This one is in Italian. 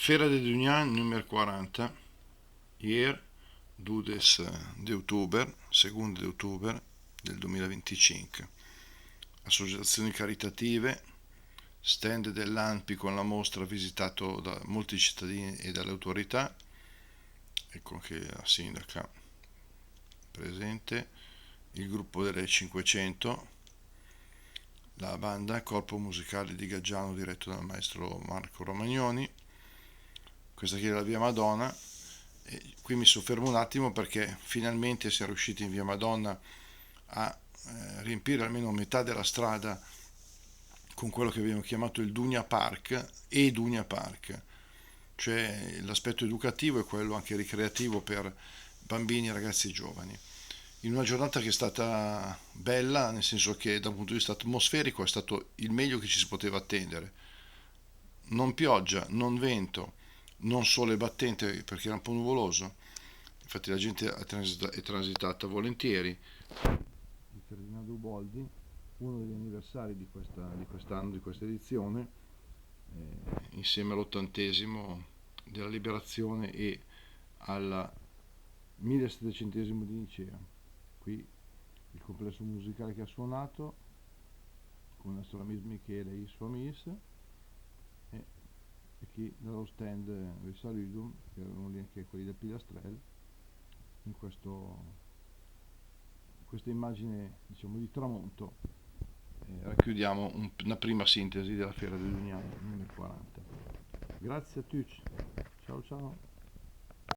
Fiera de Dunian numero 40, ieri 2 de ottobre, secondo de ottobre del 2025. Associazioni caritative, stand dell'ANPI con la mostra visitato da molti cittadini e dalle autorità, ecco anche la sindaca presente, il gruppo delle 500, la banda Corpo Musicale di Gaggiano diretto dal maestro Marco Romagnoni, questa qui è la via Madonna. E qui mi soffermo un attimo perché finalmente si è riusciti in via Madonna a riempire almeno metà della strada con quello che abbiamo chiamato il Dunia Park e Dunia Park, cioè l'aspetto educativo e quello anche ricreativo per bambini, ragazzi e giovani. In una giornata che è stata bella, nel senso che dal punto di vista atmosferico è stato il meglio che ci si poteva attendere. Non pioggia, non vento, non sole battente perché era un po' nuvoloso. Infatti la gente è transitata volentieri. Di Ferdinando Uboldi, uno degli anniversari di quest'anno, di questa edizione, insieme all'80° della liberazione e al 1700° di Nicea. Qui il complesso musicale che ha suonato con il nostro amico Michele e i suoi amici, e qui dallo stand Risaludum, che erano lì anche quelli del Pilastrel, in questa immagine, diciamo, di tramonto racchiudiamo una prima sintesi della Fiera del Dugnano numero 40. Grazie a tutti, ciao ciao.